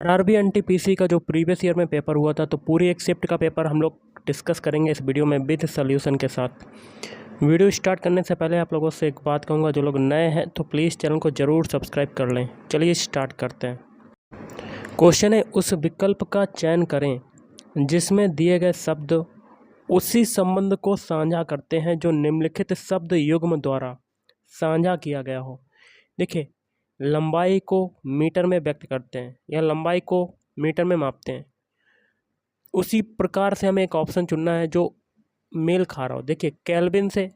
RRB NTPC का जो previous year में पेपर हुआ था, तो पूरी एक शिफ्ट का पेपर हम लोग डिस्कस करेंगे इस वीडियो में विद सॉल्यूशन के साथ। वीडियो स्टार्ट करने से पहले आप लोगों से एक बात कहूँगा, जो लोग नए हैं तो प्लीज़ चैनल को ज़रूर सब्सक्राइब कर लें। चलिए स्टार्ट करते हैं। क्वेश्चन है, उस विकल्प का चयन करें जिसमें दिए गए शब्द उसी संबंध को साझा करते हैं जो निम्नलिखित शब्द युग्म द्वारा साझा किया गया हो। देखिए, लंबाई को मीटर में व्यक्त करते हैं या लंबाई को मीटर में मापते हैं। उसी प्रकार से हमें एक ऑप्शन चुनना है जो मेल खा रहा हो। देखिए, केल्विन से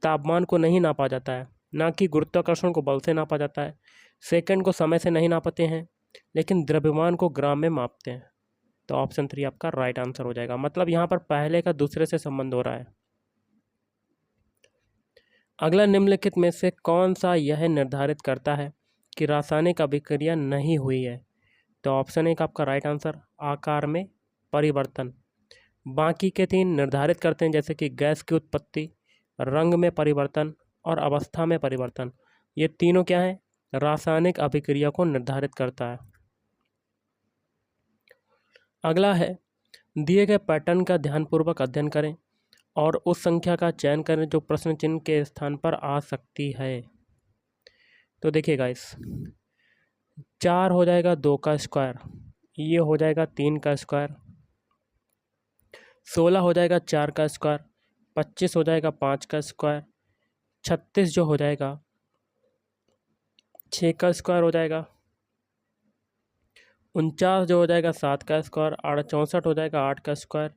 तापमान को नहीं नापा जाता है, ना कि गुरुत्वाकर्षण को बल से नापा जाता है, सेकंड को समय से नहीं नापते हैं, लेकिन द्रव्यमान को ग्राम में मापते हैं। तो ऑप्शन 3 आपका राइट आंसर हो जाएगा। मतलब यहाँ पर पहले का दूसरे से संबंध हो रहा है। अगला, निम्नलिखित में से कौन सा यह निर्धारित करता है कि रासायनिक अभिक्रिया नहीं हुई है? तो ऑप्शन 1 आपका राइट आंसर, आकार में परिवर्तन। बाकी के 3 निर्धारित करते हैं, जैसे कि गैस की उत्पत्ति, रंग में परिवर्तन और अवस्था में परिवर्तन। ये तीनों क्या है? रासायनिक अभिक्रिया को निर्धारित करता है। अगला है, दिए गए पैटर्न का ध्यानपूर्वक अध्ययन करें और उस संख्या का चयन करें जो प्रश्न चिन्ह के स्थान पर आ सकती है। तो देखिए गाइस, 4 हो जाएगा 2 का स्क्वायर, ये हो जाएगा 3 का स्क्वायर, 16 हो जाएगा 4 का स्क्वायर, 25 हो जाएगा 5 का स्क्वायर, 36 जो हो जाएगा 6 का स्क्वायर हो जाएगा, 49 जो हो जाएगा 7 का स्क्वायर, 64 हो जाएगा 8 का स्क्वायर,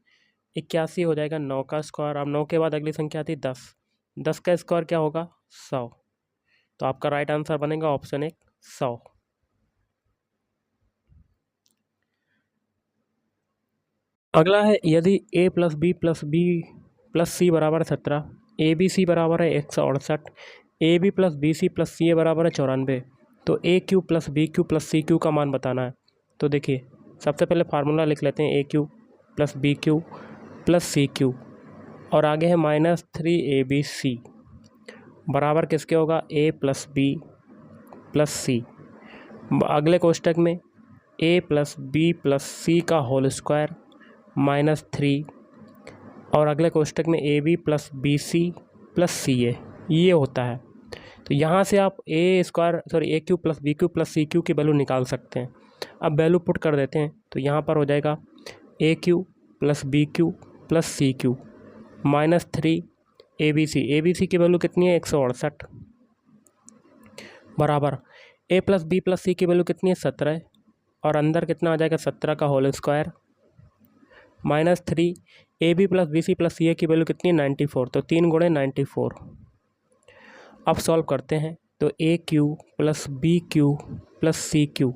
81 हो जाएगा 9 का स्क्वायर। अब 9 के बाद अगली संख्या आती है 10। 10 का स्क्वायर क्या होगा? 100। तो आपका राइट आंसर बनेगा ऑप्शन 1, 100। अगला है, यदि a plus B plus B plus C बराबर 17, ए बी सी बराबर है 168, A B plus B C plus C A बराबर है 94, तो A cube plus B cube plus C cube का मान बताना है। तो देखिए, सबसे पहले फार्मूला लिख लेते हैं, A cube plus B cube plus C cube और आगे है -3abc बराबर किसके होगा? a plus B plus C. अगले कोष्टक में a plus B plus C का होल स्क्वायर -3 और अगले कोष्टक में A B plus B C plus C A, ये होता है। तो यहाँ से आप A cube plus B cube plus C cube की वैल्यू निकाल सकते हैं। अब वैल्यू पुट कर देते हैं, तो यहाँ पर हो जाएगा A cube plus B cube plus C cube -3 A B C की वैल्यू कितनी है? 168 बराबर A plus B plus C की वैल्यू कितनी है? 17 और अंदर कितना आ जाएगा? 17 का whole square -3 A B plus B C plus C A की वैल्यू कितनी है? 94। तो 3 गुणे 94। अब सॉल्व करते हैं, तो A cube plus B cube plus C cube,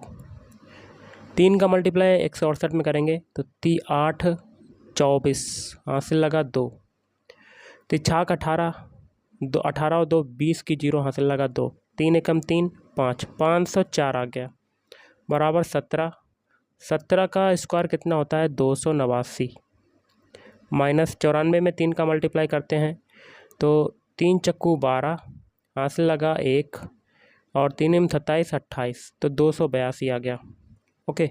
3 का मल्टीप्लाई 168 में करेंगे तो 8 24 हासिल लगा 2, तो 6 18 2 18 और 2 20 की 0 हासिल लगा 2, 3 एकम 3 5 504 आ गया बराबर 17। 17 का स्क्वायर कितना होता है? 289 -94 में 3 का मल्टीप्लाई करते हैं तो 3 चक्कू 12 हासिल लगा 1 और 3 27 28, तो 282 आ गया। ओके,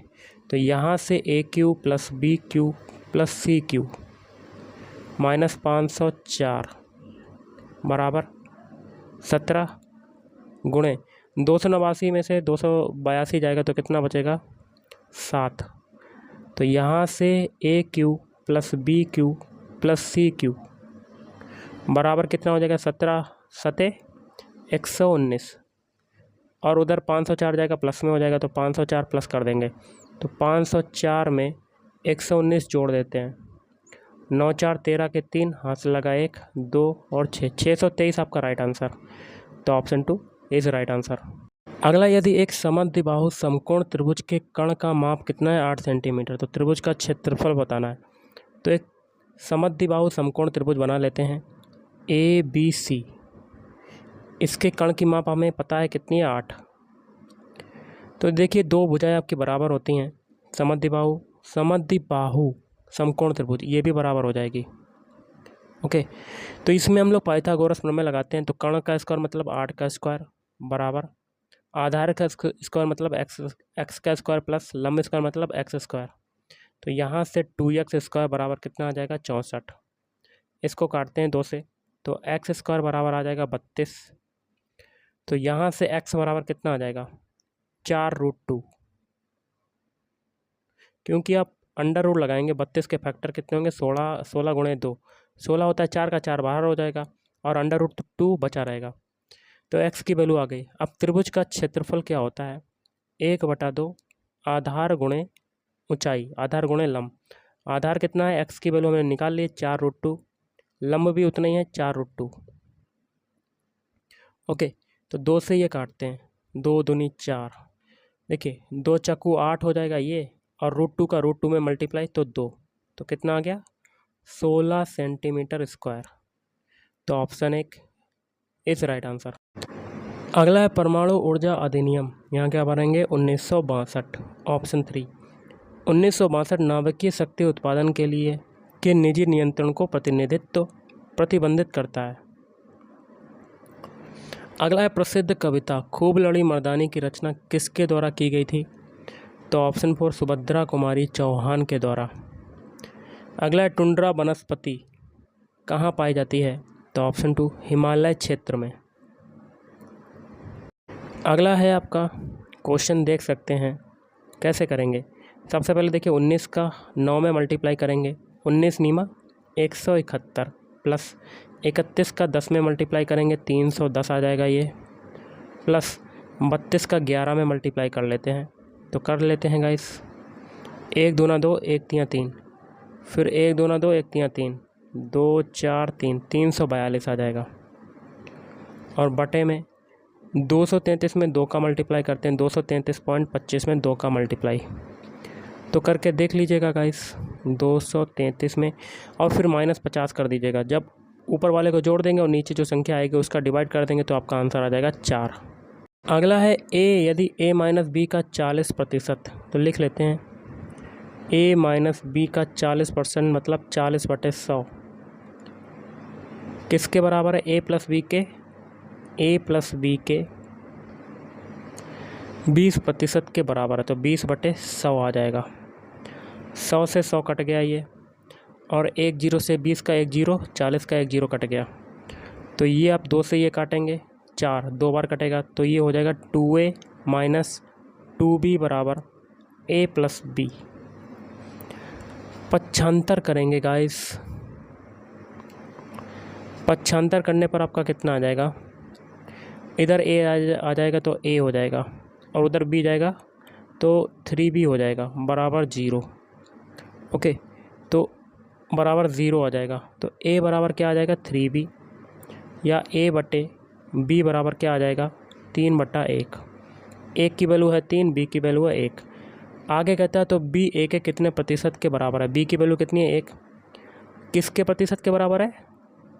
तो यहाँ से a cube plus B cube plus C cube -504 बराबर 17 गुणे 289 में से 282 जाएगा तो कितना बचेगा? 7। तो यहाँ से a cube plus B cube plus C cube बराबर कितना हो जाएगा? 17 सते 119 और उधर 504 जाएगा प्लस में हो जाएगा, तो 504 प्लस कर देंगे, तो 504 में 119 जोड़ देते हैं, 9 4 13 के 3 हासिल लगा 1 2 और 6 623 आपका राइट आंसर। तो ऑप्शन 2 इज राइट आंसर। अगला, यदि एक समद्विबाहु समकोण त्रिभुज के कर्ण का माप कितना है? 8 सेंटीमीटर। तो त्रिभुज का क्षेत्रफल बताना है। तो एक समद्विबाहु समकोण त्रिभुज बना लेते हैं ए बी सी, इसके कर्ण की माप हमें पता है कितनी है? 8। तो देखिए, 2 भुजाएं आपकी बराबर होती हैं, समद्विबाहु समकोण त्रिभुज ये भी बराबर हो जाएगी। ओके, तो इसमें हम लोग पाइथागोरस प्रमेय लगाते हैं, तो कर्ण का स्क्वायर मतलब 8 का स्क्वायर बराबर आधार का स्क्वायर मतलब एक्स का स्क्वायर प्लस लंब स्क्वायर मतलब एक्स स्क्वायर। तो यहाँ से 2x स्क्वायर बराबर कितना आ जाएगा 64। इसको काटते हैं 2 से, तो एक्स स्क्वायर बराबर आ जाएगा 32। तो यहाँ से x बराबर कितना आ जाएगा 4√2, क्योंकि आप अंडर रूट लगाएंगे 32 के फैक्टर कितने होंगे 16, 16 गुणे 2, 16 होता है 4 का 4 बाहर हो जाएगा और अंडर रूट 2 बचा रहेगा। तो x की वैल्यू आ गई। अब त्रिभुज का क्षेत्रफल क्या होता है 1/2 आधार गुणे ऊंचाई, आधार गुणे लंब। आधार कितना है x की वैल्यू हमने निकाल ली 4√2, लंब भी उतना ही है 4√2। ओके, तो 2 से ये काटते हैं, 2 दूनी 4, देखिए 2 चक्कू 8 हो जाएगा ये, और √2 का √2 में मल्टीप्लाई तो 2, तो कितना आ गया 16 सेंटीमीटर स्क्वायर। तो ऑप्शन 1 इज राइट आंसर। अगला है परमाणु ऊर्जा अधिनियम, यहाँ क्या भरेंगे 1962, ऑप्शन 3। 1962 नाभिकीय शक्ति उत्पादन के लिए के निजी नियंत्रण को प्रतिबंधित करता है। अगला है प्रसिद्ध कविता खूब लड़ी मर्दानी की रचना किसके द्वारा की गई थी? तो ऑप्शन 4 सुभद्रा कुमारी चौहान के द्वारा। अगला है टुंड्रा वनस्पति कहाँ पाई जाती है? तो ऑप्शन 2 हिमालय क्षेत्र में। अगला है आपका क्वेश्चन, देख सकते हैं कैसे करेंगे। सबसे पहले देखिए 19 का 9 में मल्टीप्लाई करेंगे, 19 नीमा 171 प्लस 31 का 10 में मल्टीप्लाई करेंगे 310 आ जाएगा ये, प्लस 32 का 11 में मल्टीप्लाई कर लेते हैं, तो कर लेते हैं गाइस 1 दूना 2 1 तियाँ 3, फिर 1 दूना 2 1 तियाँ 3, 2 4 3, 342 आ जाएगा। और बटे में 233 में 2 का मल्टीप्लाई करते हैं, 233.25 में 2 का मल्टीप्लाई, तो करके देख लीजिएगा गाइस 233 में, और फिर -50 कर दीजिएगा। जब ऊपर वाले को जोड़ देंगे और नीचे जो संख्या आएगी उसका डिवाइड कर देंगे तो आपका आंसर आ जाएगा 4। अगला है a, यदि a माइनस बी का 40%, तो लिख लेते हैं a माइनस बी का 40% मतलब 40/100 किसके बराबर है? a प्लस बी के 20% के बराबर है, तो 20/100 आ जाएगा। 100 से 100 कट गया ये, और 1 0 से 20 का 1 0, 40 का 1 0 कट गया, तो ये आप 2 से ये काटेंगे 4, 2 बार कटेगा, तो ये हो जाएगा 2a माइनस 2b बराबर a प्लस बी। 95 करेंगे गाइस, 95 करने पर आपका कितना आ जाएगा? इधर a आ जाएगा तो a हो जाएगा, और उधर b जाएगा तो 3b हो जाएगा बराबर 0। ओके, तो बराबर 0 आ जाएगा, तो a बराबर क्या आ जाएगा 3b, या a बटे b बराबर क्या आ जाएगा 3/1। एक की वैल्यू है 3, b की वैल्यू है 1। आगे कहता है तो b a के कितने प्रतिशत के बराबर है? b की वैल्यू कितनी है 1, किसके प्रतिशत के बराबर है?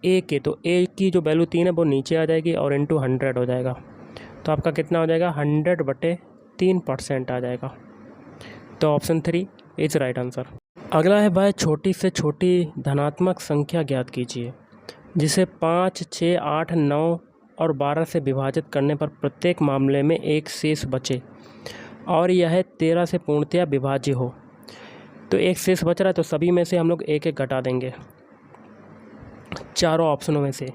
a के, तो a की जो वैल्यू 3 है वो नीचे आ जाएगी और इंटू 100 हो जाएगा, तो आपका कितना हो जाएगा 100/3% आ जाएगा। तो ऑप्शन 3 इज राइट आंसर। अगला है भाई छोटी से छोटी धनात्मक संख्या ज्ञात कीजिए जिसे 5, 6, 8, 9 और 12 से विभाजित करने पर प्रत्येक मामले में एक शेष बचे और यह 13 से पूर्णतया विभाज्य हो। तो एक शेष बच रहा है तो सभी में से हम लोग एक एक घटा देंगे चारों ऑप्शनों में से।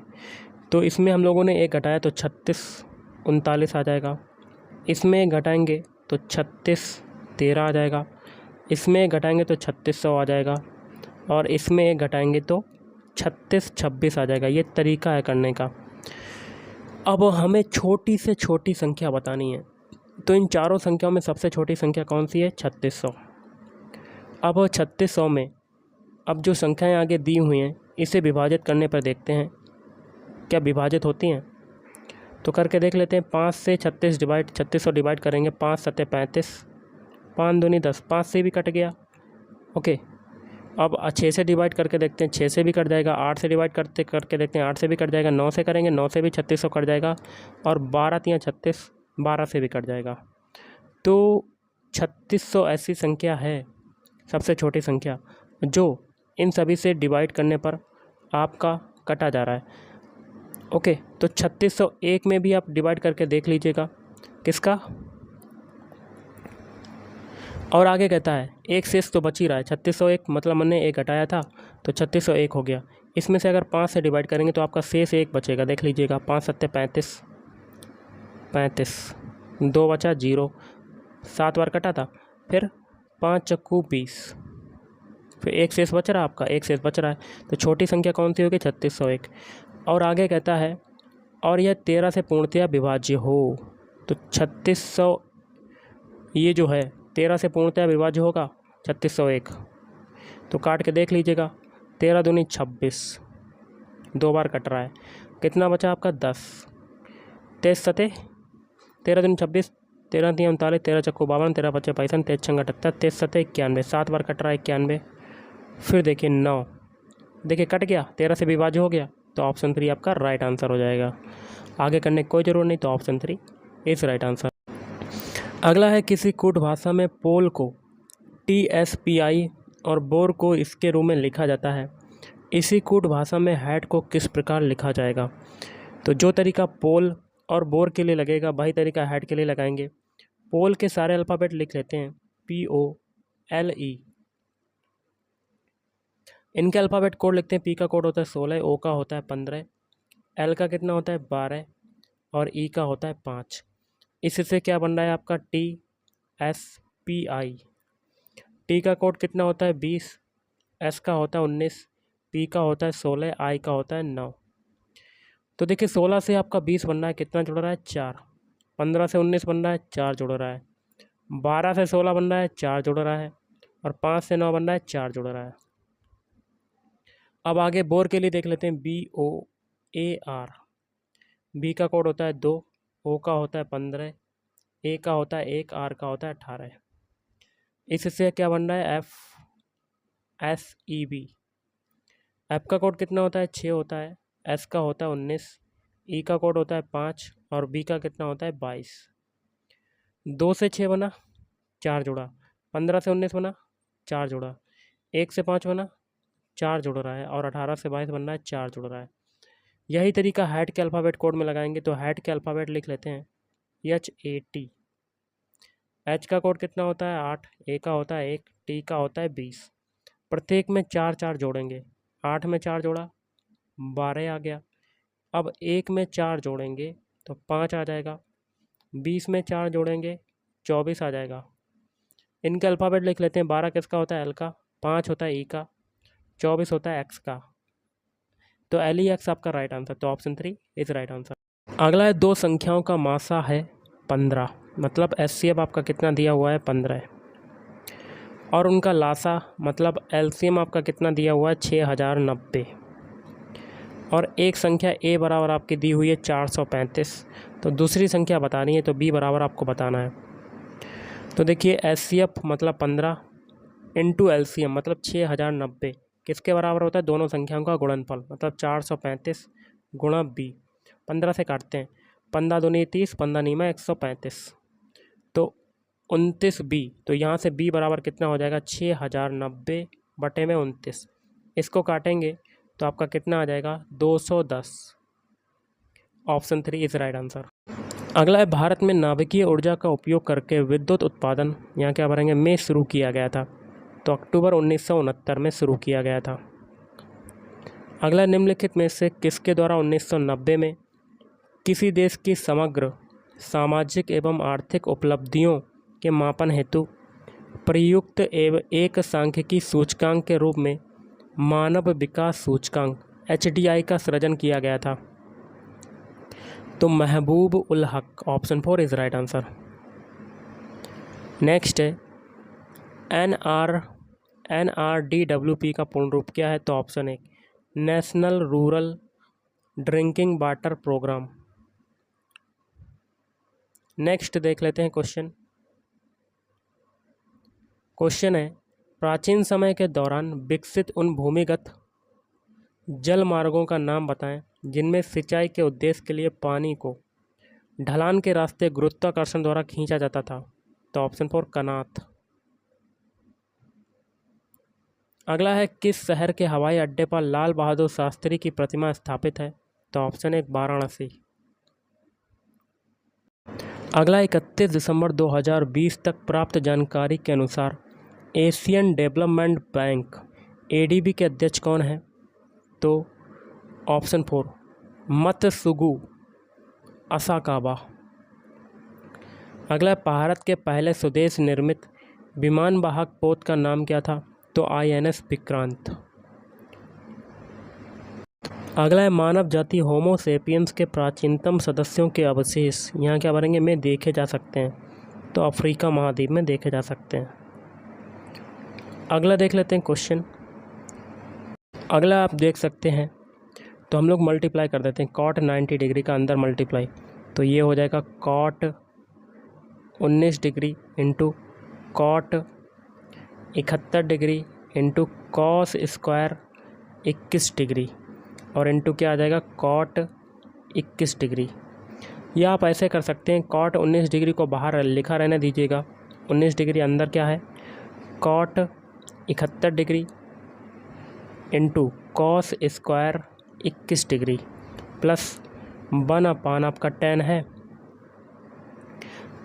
तो इसमें हम लोगों ने एक घटाया तो 36 39 आ जाएगा, इसमें घटाएंगे तो 36 13 आ जाएगा, इसमें घटाएंगे तो 3600 आ जाएगा, और इसमें एक घटाएंगे तो 36 26 आ जाएगा। ये तरीका है करने का। अब हमें छोटी से छोटी संख्या बतानी है, तो इन चारों संख्याओं में सबसे छोटी संख्या कौन सी है? 3600। अब 3600 में अब जो संख्याएं आगे दी हुई हैं इसे विभाजित करने पर देखते हैं क्या विभाजित होती हैं। तो करके देख लेते हैं। 5 से 3600 डिवाइड करेंगे, 5 7 35, 5 दूनी 10, 5 से भी कट गया। ओके, अब 6 से डिवाइड करके देखते हैं, 6 से भी कट जाएगा। 8 से डिवाइड करके देखते हैं, 8 से भी कट जाएगा। 9 से करेंगे, 9 से भी 3600 कट जाएगा, और 12 तियाँ 36, 12 से भी कट जाएगा। तो 3600 ऐसी संख्या है, सबसे छोटी संख्या, जो इन सभी से डिवाइड करने पर आपका कटा जा रहा है। ओके, तो 3601 में भी आप डिवाइड करके देख लीजिएगा, किसका? और आगे कहता है एक शेष तो बच ही रहा है 3601, मतलब मैंने एक घटाया था तो 3601 हो गया। इसमें से अगर 5 से डिवाइड करेंगे तो आपका शेष एक बचेगा, देख लीजिएगा। 5 सत्ते 35, 35, 2 बचा 0, 7 बार कटा था, फिर 5 चक्कू 20, फिर एक शेष बच रहा है आपका, एक शेष बच रहा है। तो छोटी संख्या कौन सी होगी? 3601। और आगे कहता है और यह 13 से पूर्णतया विभाज्य हो, तो 3600 ये जो है 13 से पूर्णतया विभाज्य होगा 3601। तो काट के देख लीजिएगा, 13 दूनी 26, 2 बार कट रहा है, कितना बचा आपका? 10। 23 सते 13 दूनी 26, 13 तीन 39, 13 चक्कू 52, 13 बचे 55, 23 छंगा 78, 23 सते 91, 7 बार कट रहा है 91। फिर देखिए 9, देखिए कट गया, 13 से विभाज्य हो गया, तो ऑप्शन 3 आपका राइट आंसर हो जाएगा। आगे करने की कोई ज़रूरत नहीं, तो ऑप्शन 3 इज राइट आंसर। अगला है किसी कूट भाषा में पोल को TSPI और बोर को इसके रूप में लिखा जाता है, इसी कूट भाषा में हैड को किस प्रकार लिखा जाएगा? तो जो तरीका पोल और बोर के लिए लगेगा वही तरीका हैड के लिए लगाएंगे। पोल के सारे अल्फ़ाबेट लिख लेते हैं, POLE। इनके अल्फ़ाबेट कोड लिखते हैं। P का कोड होता है 16, O का होता है 15, L का कितना होता है 12 और E का होता है 5। इससे क्या बन रहा है आपका TSPI। T का कोड कितना होता है 20, S का होता है 19, P का होता है 16, I का होता है 9। तो देखिए 16 से आपका 20 बन रहा है, कितना जुड़ रहा है? 4। 15 से 19 बन रहा है, 4 जुड़ रहा है। 12 से 16 बन रहा है, 4 जुड़ रहा है। और 5 से 9 बन रहा है, 4 जुड़ रहा है। अब आगे बोर के लिए देख लेते हैं, BOAR। B का कोड होता है 2, O का होता है 15, A का होता है 1, R का होता है 18। इससे क्या बन रहा है? FSEB। F का कोड कितना होता है? 6 होता है, S का होता है 19, E का कोड होता है 5 और B का कितना होता है 22। 2 से 6 बना, 4 जुड़ा। 15 से 19 बना, 4 जुड़ा। 1 से 5 बना, 4 जुड़ रहा है। और 18 से 22 बन रहा है, 4 जुड़ रहा है। यही तरीका हैड के अल्फ़ाबेट कोड में लगाएंगे। तो हैड के अल्फ़ाबेट लिख लेते हैं, HAT। H का कोड कितना होता है? 8, A का होता है 1, T का होता है 20। प्रत्येक में 4 4 जोड़ेंगे। 8 में 4 जोड़ा, 12 आ गया। अब 1 में 4 जोड़ेंगे तो 5 आ जाएगा। 20 में 4 जोड़ेंगे 24 आ जाएगा। इनके अल्फ़ाबेट लिख लेते हैं। 12 किसका होता है? L का, 5 होता है E का, 24 होता है X का। तो LEX आपका राइट आंसर, तो ऑप्शन 3 इज राइट आंसर। अगला है दो संख्याओं का मासा है 15, मतलब HCF आपका कितना दिया हुआ है? 15। और उनका लासा मतलब LCM आपका कितना दिया हुआ है? 6090। और एक संख्या A बराबर आपकी दी हुई है 435। तो दूसरी संख्या बतानी है, तो B बराबर आपको बताना है। तो देखिए HCF मतलब 15 इंटू LCM मतलब 6090 किसके बराबर होता है? दोनों संख्याओं का गुणनफल, मतलब 435 गुणा B। 15 से काटते हैं, 15 दूनी 30, 15 नीमा 135, तो 29B। तो यहाँ से B बराबर कितना हो जाएगा? 6090 बटे में 29। इसको काटेंगे तो आपका कितना आ जाएगा? 210। Option 3 is right answer. अगला है भारत में नाभिकीय ऊर्जा का उपयोग करके विद्युत उत्पादन, यहाँ क्या भरेंगे, में शुरू किया गया था। तो अक्टूबर 1969 में शुरू किया गया था। अगला निम्नलिखित में से किसके द्वारा 1990 में किसी देश की समग्र सामाजिक एवं आर्थिक उपलब्धियों के मापन हेतु प्रयुक्त एवं एक सांख्यिकी सूचकांक के रूप में मानव विकास सूचकांक HDI का सृजन किया गया था? तो Mahbub ul Haq, option 4 is right answer. Next है NRDWP का पूर्ण रूप क्या है? तो option 1 national rural drinking water programme. Next देख लेते हैं क्वेश्चन है, प्राचीन समय के दौरान विकसित उन भूमिगत जल मार्गों का नाम बताएं जिनमें सिंचाई के उद्देश्य के लिए पानी को ढलान के रास्ते गुरुत्वाकर्षण द्वारा खींचा जाता था? तो ऑप्शन 4 कनात। अगला है किस शहर के हवाई अड्डे पर लाल बहादुर शास्त्री की प्रतिमा स्थापित है? तो ऑप्शन 1 वाराणसी। अगला 31 दिसंबर 2020 तक प्राप्त जानकारी के अनुसार एशियन डेवलपमेंट बैंक एडीबी के अध्यक्ष कौन है? तो ऑप्शन 4 मतसुगु असाकावा। अगला भारत के पहले स्वदेश निर्मित विमान वाहक पोत का नाम क्या था? तो INS विक्रांत। अगला है मानव जाति होमो सेपियंस के प्राचीनतम सदस्यों के अवशेष यहाँ क्या बनेंगे में देखे जा सकते हैं? तो अफ्रीका महाद्वीप में देखे जा सकते हैं। अगला देख लेते हैं क्वेश्चन। अगला आप देख सकते हैं, तो हम लोग मल्टीप्लाई कर देते हैं कॉट 90 डिग्री का अंदर मल्टीप्लाई, तो ये हो जाएगा cot 19 degree into cot 71 degree into cos square 21 degree और इंटू क्या आ जाएगा कॉट 21 डिग्री। या आप ऐसे कर सकते हैं, कॉट 19 डिग्री को बाहर लिखा रहने दीजिएगा, 19 डिग्री अंदर क्या है cot 71 degree into cos square 21 degree plus 1/, आपका 10 है,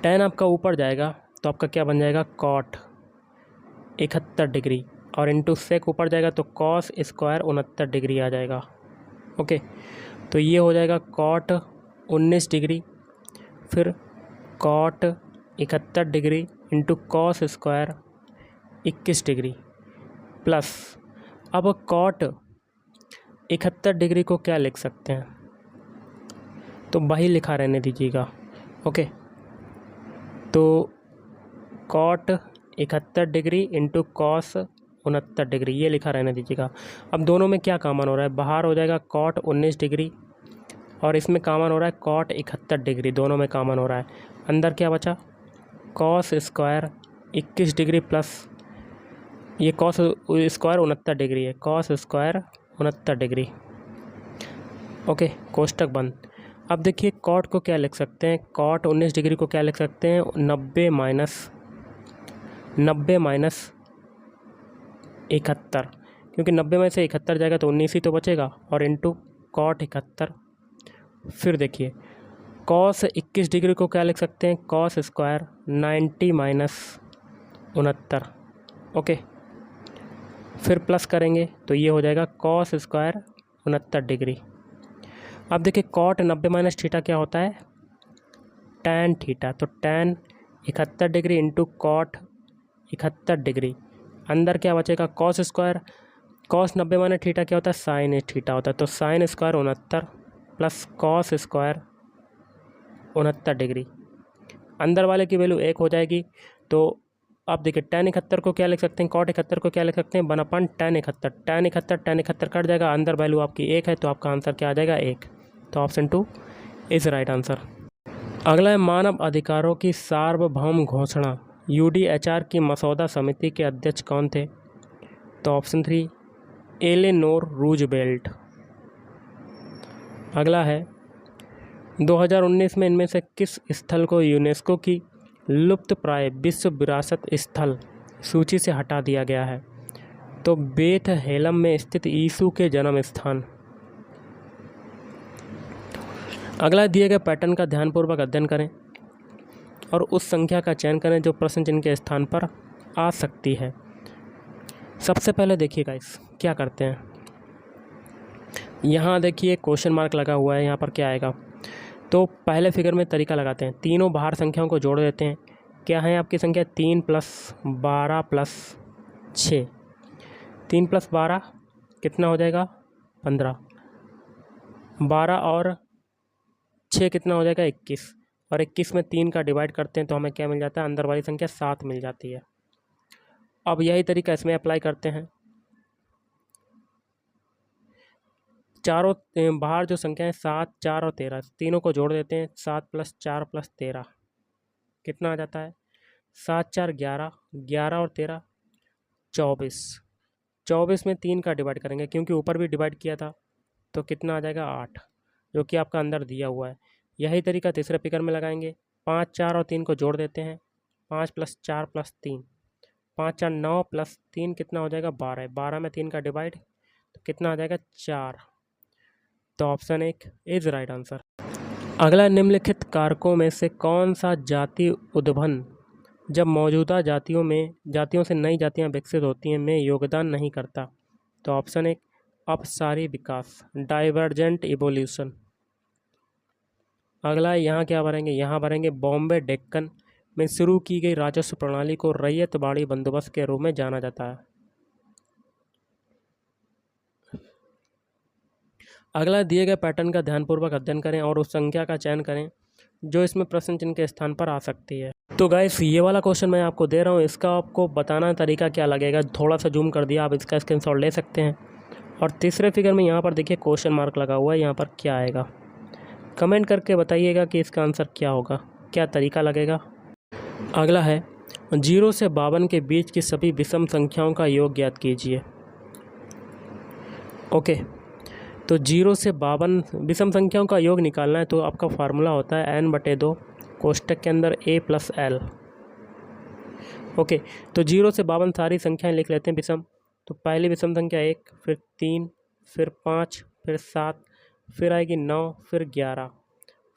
10 आपका ऊपर जाएगा तो आपका क्या बन जाएगा कॉट 71 डिग्री और इंटू सेक ऊपर जाएगा तो कॉस स्क्वायर 69 डिग्री आ जाएगा। ओके, तो ये हो जाएगा कॉट 19 डिग्री फिर cot 71 degree into cos square 21 degree plus, अब कॉट 71 डिग्री को क्या लिख सकते हैं? तो वही लिखा रहने दीजिएगा। ओके, तो cot 71 degree into cos 69 degree ये लिखा रहने दीजिएगा। अब दोनों में क्या कॉमन हो रहा है? बाहर हो जाएगा कॉट 19 डिग्री और इसमें कॉमन हो रहा है कॉट 71 डिग्री, दोनों में कॉमन हो रहा है। अंदर क्या बचा कॉस स्क्वायर 21 डिग्री प्लस ये कॉस स्क्वायर 69 डिग्री है, कॉस स्क्वायर 69 डिग्री। ओके, कोष्टक बंद। अब देखिए कॉट को क्या लिख सकते हैं? कॉट 19 डिग्री को क्या लिख सकते हैं? 90 माइनस 71, क्योंकि 90 में से 71 जाएगा तो 19 ही तो बचेगा और इंटू कॉट 71। फिर देखिए कॉस 21 डिग्री को क्या लिख सकते हैं? Cos square 90 minus 69। ओके, फिर प्लस करेंगे तो ये हो जाएगा कॉस स्क्वायर 69 डिग्री। अब देखिए कॉट 90 माइनस थीटा क्या होता है? टैन थीटा, तो tan 71 degree into cot 71 degree. अंदर क्या बचेगा cos square, cos 90 minus theta क्या होता है? साइन थीटा होता है, तो sine square 69 plus cos square 69 degree. अंदर वाले की वैल्यू 1 हो जाएगी। तो अब देखिए टैन 71 को क्या लिख सकते हैं? कॉट 71 को क्या लिख सकते हैं? 1/tan 71, टैन 71 कट जाएगा, अंदर वैल्यू आपकी 1 है तो आपका आंसर क्या आ जाएगा 1। तो ऑप्शन 2 इज राइट आंसर। अगला है मानव अधिकारों की सार्वभौम घोषणा UDHR की मसौदा समिति के अध्यक्ष कौन थे? तो ऑप्शन 3 एलेनोर रूजवेल्ट। अगला है 2019 में इनमें से किस स्थल को यूनेस्को की लुप्तप्राय विश्व विरासत स्थल सूची से हटा दिया गया है? तो बेथलेहम में स्थित यीशु के जन्म स्थान। अगला दिए गए पैटर्न का ध्यानपूर्वक अध्ययन करें और उस संख्या का चयन करें जो प्रश्न चिन्ह के स्थान पर आ सकती है। सबसे पहले देखिए गाइस क्या करते हैं, यहाँ देखिए क्वेश्चन मार्क लगा हुआ है, यहाँ पर क्या आएगा? तो पहले फिगर में तरीका लगाते हैं, तीनों बाहर संख्याओं को जोड़ देते हैं। क्या है आपकी संख्या? 3 + 12 + 6, 3 + 12 कितना हो जाएगा? 15, 12 और 6 कितना हो जाएगा? 21, और 21 में 3 का डिवाइड करते हैं तो हमें क्या मिल जाता है? अंदर वाली संख्या 7 मिल जाती है। अब यही तरीका इसमें अप्लाई करते हैं। चारों बाहर जो संख्या है 7, 4 और 13 तीनों को जोड़ देते हैं। 7 + 4 + 13 कितना आ जाता है? 7 × 4 = 11, 11 और 13 24, 24 में 3 का डिवाइड करेंगे क्योंकि ऊपर भी डिवाइड किया था तो कितना आ जाएगा? 8, जो कि आपका अंदर दिया हुआ है। यही तरीका तीसरे फिगर में लगाएंगे। 5, 4 और 3 को जोड़ देते हैं। 5 + 4 + 3, 5, 4 9 + 3 कितना हो जाएगा? 12, 12 में 3 का डिवाइड तो कितना आ जाएगा? 4। तो ऑप्शन 1 इज राइट आंसर। अगला, निम्नलिखित कारकों में से कौन सा जाति उद्भवन जब मौजूदा जातियों से नई जातियां विकसित होती हैं में योगदान नहीं करता? तो ऑप्शन 1 अपसारी विकास, डाइवर्जेंट इवोल्यूशन। अगला यहाँ क्या भरेंगे, यहाँ भरेंगे बॉम्बे डेक्कन में शुरू की गई राजस्व प्रणाली को रैयतवाड़ी बंदोबस्त के रूप में जाना जाता है। अगला, दिए गए पैटर्न का ध्यानपूर्वक अध्ययन करें और उस संख्या का चयन करें जो इसमें प्रश्न चिन्ह के स्थान पर आ सकती है। तो गाइस, ये वाला क्वेश्चन मैं आपको दे रहा हूँ, इसका आपको बताना तरीका क्या लगेगा, थोड़ा सा जूम कर दिया, आप इसका स्क्रीनशॉट ले सकते हैं। और तीसरे फिगर में यहाँ पर देखिए क्वेश्चन मार्क लगा हुआ है, यहाँ पर क्या आएगा कमेंट करके बताइएगा कि इसका आंसर क्या होगा, क्या तरीका लगेगा। अगला है 0 से 52 के बीच की सभी विषम संख्याओं का योग ज्ञात कीजिए। ओके, तो 0 से 52 विषम संख्याओं का योग निकालना है तो आपका फार्मूला होता है n/2 कोष्टक के अंदर a + l। ओके, तो 0 से 52 सारी संख्याएं लिख लेते हैं विषम। तो पहली विषम संख्या 1, फिर 3, फिर 5, फिर 7, फिर आएगी 9, फिर 11,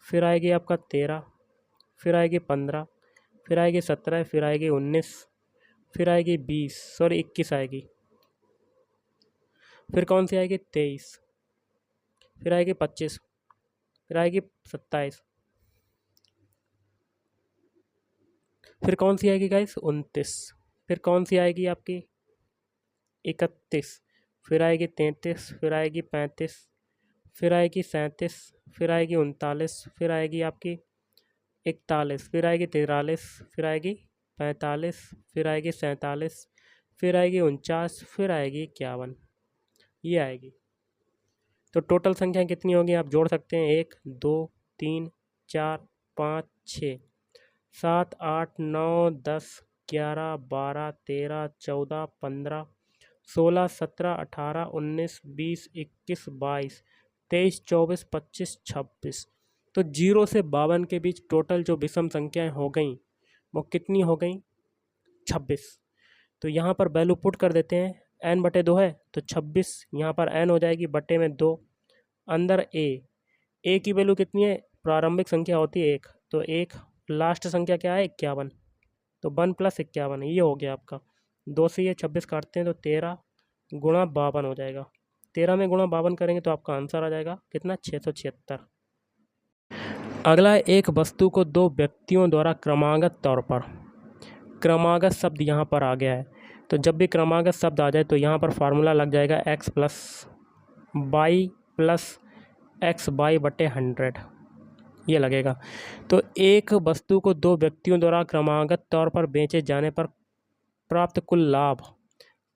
फिर आएगी आपका 13, फिर आएगी 15, फिर आएगी 17, फिर आएगी 19, फिर आएगी 21 आएगी, फिर कौन सी आएगी 23, फिर आएगी 25, फिर आएगी 27, फिर कौन सी आएगी गाइस 29, फिर कौन सी आएगी आपकी 31, फिर आएगी 33, फिर आएगी 35, फिर आएगी 37, फिर आएगी 39, फिर आएगी आपकी 41, फिर आएगी 43, फिर आएगी 45, फिर आएगी 47, फिर आएगी 49, फिर आएगी 51, ये आएगी। तो टोटल संख्या कितनी होगी आप जोड़ सकते हैं 1 2 3 4 5 6 7 8 9 10 11 12 13 14 15 16 17 18 19 20 21 22 23 24 25 26। तो 0 से 52 के बीच टोटल जो विषम संख्याएं हो गई वो कितनी हो गई 26। तो यहाँ पर वैल्यू पुट कर देते हैं, n/2 है तो 26, यहाँ पर n हो जाएगी बटे में 2, अंदर a की वैल्यू कितनी है, प्रारंभिक संख्या होती है 1, तो 1, लास्ट संख्या क्या है 51, तो 1 + 51 ये हो गया आपका। 2 से ये 26 काटते हैं तो 13 गुणा 52 हो जाएगा, 13 में गुणा 52 करेंगे तो आपका आंसर आ जाएगा कितना 676। अगला, एक वस्तु को 2 व्यक्तियों द्वारा क्रमागत तौर पर, क्रमागत शब्द यहाँ पर आ गया है, तो जब भी क्रमागत शब्द आ जाए तो यहाँ पर फार्मूला लग जाएगा x + y + x/100 ये लगेगा। तो एक वस्तु को 2 व्यक्तियों द्वारा क्रमागत तौर पर बेचे जाने पर प्राप्त कुल लाभ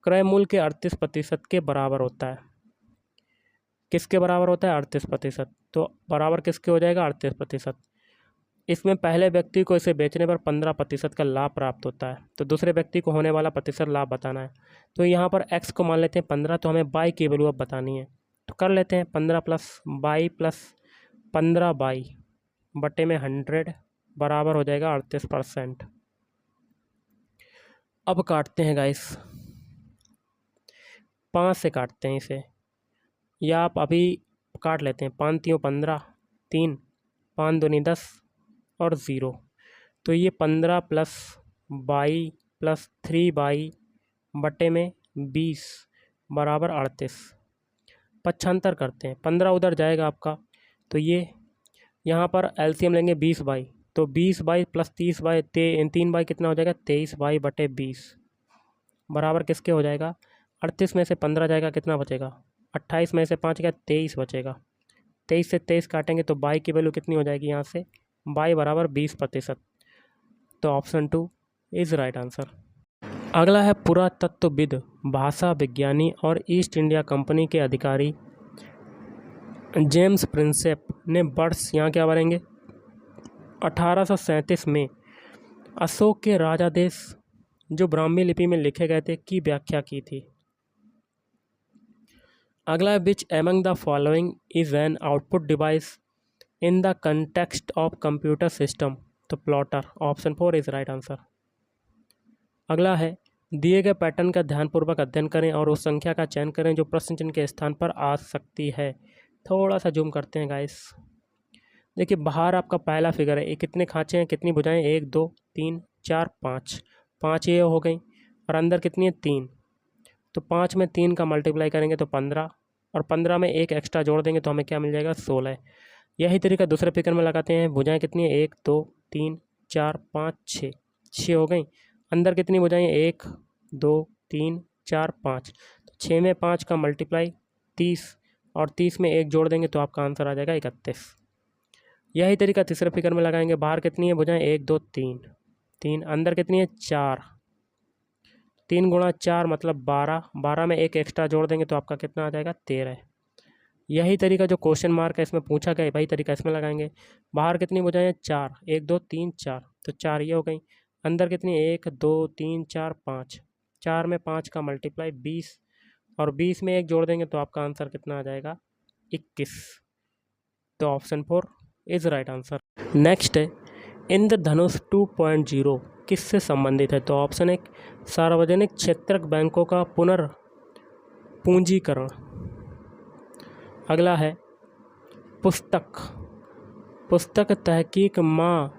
क्रय मूल्य के 38% के बराबर होता है। किसके बराबर होता है 38%, तो बराबर किसके हो जाएगा 38%। इसमें पहले व्यक्ति को इसे बेचने पर 15% का लाभ प्राप्त होता है, तो दूसरे व्यक्ति को होने वाला प्रतिशत लाभ बताना है। तो यहाँ पर x को मान लेते हैं 15, तो हमें y की वैल्यू अब बतानी है, तो कर लेते हैं 15 + y + 15y बटे में 100 बराबर हो जाएगा 38%। अब काटते हैं गाइस, 5 से काटते हैं इसे, या आप अभी काट लेते हैं, 5 × 3 = 15, 3 5 दूनी 10 और 0, तो ये 15 + y + 3y बटे में 20 बराबर 38। पक्षांतर करते हैं, 15 उधर जाएगा आपका, तो ये यहाँ पर एलसीएम लेंगे 20y, तो 20y + 30y 3y कितना हो जाएगा 23y बटे 20 बराबर किसके हो जाएगा 38 में से 15 जाएगा कितना बचेगा 28 में से 5 गया 23 बचेगा। 23 से 23 काटेंगे तो y की वैल्यू कितनी हो जाएगी यहाँ से y बराबर 20%। तो ऑप्शन 2 इज़ राइट आंसर। अगला है पुरातत्वविद, भाषा विज्ञानी और ईस्ट इंडिया कंपनी के अधिकारी जेम्स प्रिंसेप ने वर्ष यहाँ क्या भरेंगे 1837 में अशोक के राजादेश जो ब्राह्मी लिपि में लिखे गए थे की व्याख्या की थी। अगला, which among the following is an output device in the context of computer system, तो plotter, option 4 is right answer. अगला है, दिए गए पैटर्न का ध्यानपूर्वक अध्ययन करें और उस संख्या का चयन करें जो प्रश्न चिन्ह के स्थान पर आ सकती है। थोड़ा सा जूम करते हैं गाइस, देखिए बाहर आपका पहला फिगर है, ये कितने खाँचे हैं, कितनी भुजाएं, 1 2 3 4 5, 5 ये हो गई, और अंदर कितनी है, 3। तो 5 में 3 का मल्टीप्लाई करेंगे तो 15, और 15 में एक एक्स्ट्रा जोड़ देंगे तो हमें क्या मिल जाएगा, 16। यही तरीका दूसरे फिगर में लगाते हैं। भुजाएं कितनी है, 1 2 3 4 5 6, 6 हो गई। अंदर कितनी भुजाएं, 1 2 3 4 5, तो 6 में 5 का मल्टीप्लाई 30, और 30 में एक जोड़ देंगे तो आपका आंसर आ जाएगा 31। यही तरीका तीसरे फिगर में लगाएंगे। बाहर कितनी है भुजाएं, 1 2 3, 3, अंदर कितनी है, 4, 3 गुणा 4 मतलब 12, 12 में एक एक्स्ट्रा जोड़ देंगे तो आपका कितना आ जाएगा, 13। यही तरीका जो क्वेश्चन मार्क है इसमें पूछा गया है, वही तरीका इसमें लगाएंगे। बाहर कितनी भुजाएं, 4, 1 2 3 4, तो 4 ये हो गई। अंदर कितनी, 1 2 3 4 5, 4 में 5 का मल्टीप्लाई 20, और 20 में एक जोड़ देंगे तो आपका आंसर कितना आ जाएगा, 21। तो option 4 is right answer. Next है इंद्रधनुष 2.0 किससे संबंधित है? तो ऑप्शन 1 सार्वजनिक क्षेत्रक बैंकों का पुनर्पूंजीकरण। अगला है पुस्तक तहकीक माँ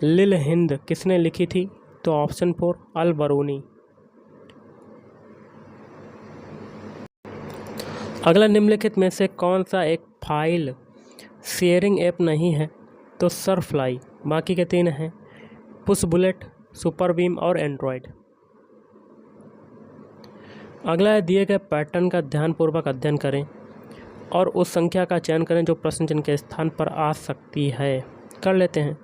लिल हिंद किसने लिखी थी? तो ऑप्शन 4 अल बरूनी। अगला निम्नलिखित में से कौन सा एक फाइल शेयरिंग ऐप नहीं है? तो सरफ्लाई। बाकी के 3 हैं, पुश बुलेट, सुपर बीम और एंड्रॉयड। अगला है दिए गए पैटर्न का ध्यानपूर्वक अध्ययन करें और उस संख्या का चयन करें जो प्रश्न चिन्ह के स्थान पर आ सकती है। कर लेते हैं।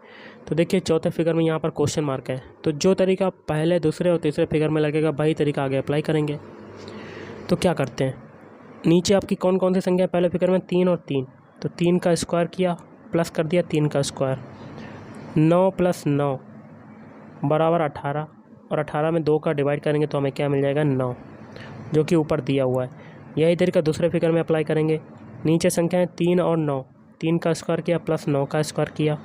तो देखिए चौथे फिगर में यहाँ पर क्वेश्चन मार्क है, तो जो तरीका पहले, दूसरे और तीसरे फिगर में लगेगा वही तरीका आगे अप्लाई करेंगे। तो क्या करते हैं, नीचे आपकी कौन कौन सी संख्या पहले फिगर में, 3 और 3, तो 3 का स्क्वायर किया, प्लस कर दिया 3 का स्क्वायर, 9 + 9 बराबर 18, और 18 में 2 का डिवाइड करेंगे तो हमें क्या मिल जाएगा, 9, जो कि ऊपर दिया हुआ है। यही तरीका दूसरे फिगर में अप्लाई करेंगे। नीचे संख्या है 3 और 9, 3 का स्क्वायर किया प्लस 9 का स्क्वायर किया,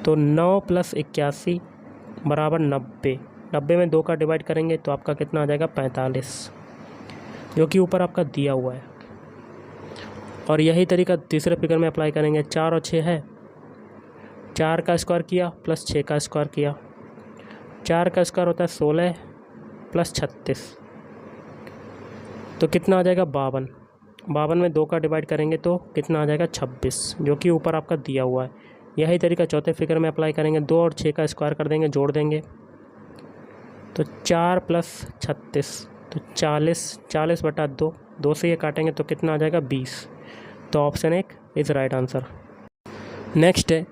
तो 9 + 81 बराबर 90, 90 में 2 का डिवाइड करेंगे तो आपका कितना आ जाएगा, 45, जो कि ऊपर आपका दिया हुआ है। और यही तरीका तीसरे फिगर में अप्लाई करेंगे। 4 और 6 है, 4 का स्क्वायर किया प्लस 6 का स्क्वायर किया, 4 का स्क्वायर होता है 16 + 36, तो कितना आ जाएगा, 52, 52 में 2 का डिवाइड करेंगे तो कितना आ जाएगा, 26, जो कि ऊपर आपका दिया हुआ है। यही तरीका चौथे फिगर में अप्लाई करेंगे। 2 और 6 का स्क्वायर कर देंगे, जोड़ देंगे तो 4 + 36, तो 40, 40/2, 2 से ये काटेंगे तो कितना आ जाएगा, 20। तो option 1 is right answer. Next है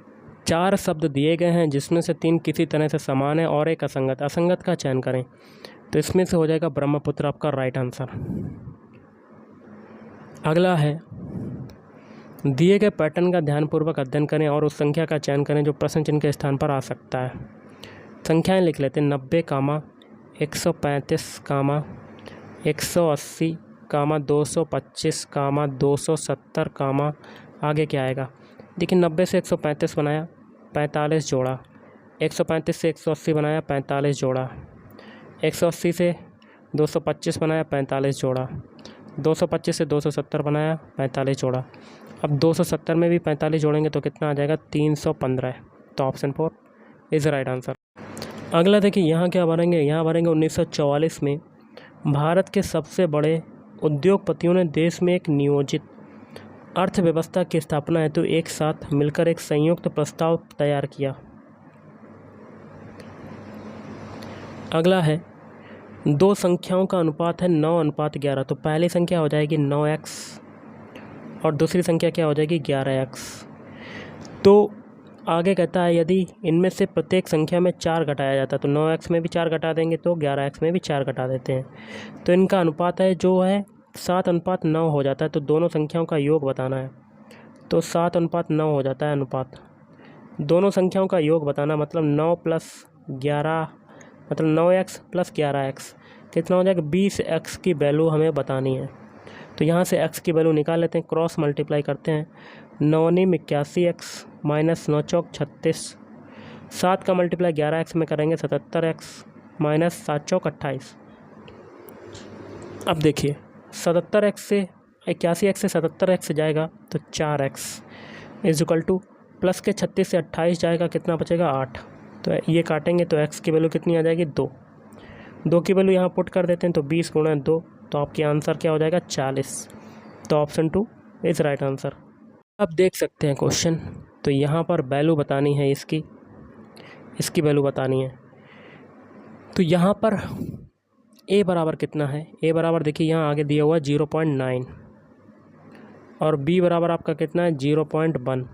4 शब्द दिए गए हैं जिसमें से 3 किसी तरह से समान है और एक असंगत, असंगत का चयन करें। तो इसमें से हो जाएगा ब्रह्मपुत्र आपका राइट आंसर। अगला है दिए गए पैटर्न का ध्यानपूर्वक अध्ययन करें और उस संख्या का चयन करें जो प्रश्न चिन्ह के स्थान पर आ सकता है। संख्याएं लिख लेते हैं, 90, 135, 180, 225, 270, आगे क्या आएगा। देखिए 90 से 135 बनाया, 45 जोड़ा, 135 से 180 बनाया, 45 जोड़ा, 180 से 225 बनाया, 45 जोड़ा, 225 से 270 बनाया, 45 जोड़ा। अब 270 में भी 45 जोड़ेंगे तो कितना आ जाएगा, 315। तो ऑप्शन 4 इज़ राइट आंसर। अगला देखिए यहाँ क्या भरेंगे, यहाँ भरेंगे 1944 में भारत के सबसे बड़े उद्योगपतियों ने देश में एक नियोजित अर्थव्यवस्था की स्थापना हेतु एक साथ मिलकर एक संयुक्त प्रस्ताव तैयार किया। अगला है 2 संख्याओं का अनुपात है 9:11, तो पहली संख्या हो जाएगी 9x और दूसरी संख्या क्या हो जाएगी, 11x। तो आगे कहता है यदि इनमें से प्रत्येक संख्या में 4 घटाया जाता है, तो 9x में भी 4 घटा देंगे तो 11x में भी 4 घटा देते हैं, तो इनका अनुपात है जो है 7:9 हो जाता है। तो दोनों संख्याओं का योग बताना है, तो 7:9 हो जाता है अनुपात। दोनों संख्याओं का योग बताना मतलब 9 + 11 मतलब 9x + 11x कितना हो जाएगा, 20x की वैल्यू हमें बतानी है। तो यहाँ से x की वैल्यू निकाल लेते हैं, क्रॉस मल्टीप्लाई करते हैं। 9 × 81x - 9 × 36, 7 का मल्टीप्लाई 11x में करेंगे 77x - 7 × 28। अब देखिए 77x से 81x से 77x जाएगा तो 4x = प्लस के 36 से 28 जाएगा, कितना बचेगा 8। तो ये काटेंगे तो x की वैल्यू कितनी आ जाएगी 2 की वैल्यू यहाँ पुट कर देते हैं तो 20 गुणा 2, तो आपके आंसर क्या हो जाएगा 40। तो ऑप्शन 2 इज़ राइट आंसर। अब देख सकते हैं क्वेश्चन, तो यहाँ पर वैल्यू बतानी है इसकी वैल्यू बतानी है। तो यहाँ पर a बराबर कितना है, a बराबर देखिए यहाँ आगे दिया हुआ 0.9 और b बराबर आपका कितना है 0.1।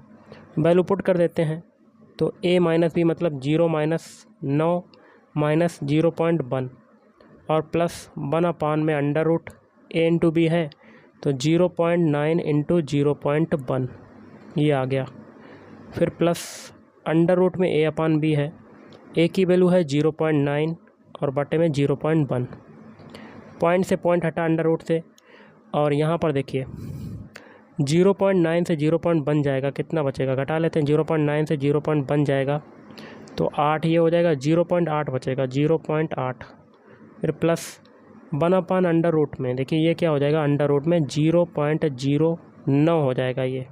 वैल्यू पुट कर देते हैं तो a माइनस बी मतलब 0 माइनस 9 माइनस 0.1 और प्लस 1 में under root a into B है तो 0.9 इंटू 0.1 ये आ गया। फिर प्लस अंडर रूट में a अपान बी है, a की वैल्यू है 0.9 और बटे में 0.1। पॉइंट से पॉइंट हटा अंडर रूट से, और यहाँ पर देखिए 0.9 से 0.1 जाएगा, कितना बचेगा घटा लेते हैं, 0.9 से 0.1 जाएगा तो 8 ये हो जाएगा, 0.8 बचेगा 0.8। फिर प्लस 1 अंडर रूट में देखिए ये क्या हो जाएगा, अंडर रूट में 0.09 हो जाएगा ये।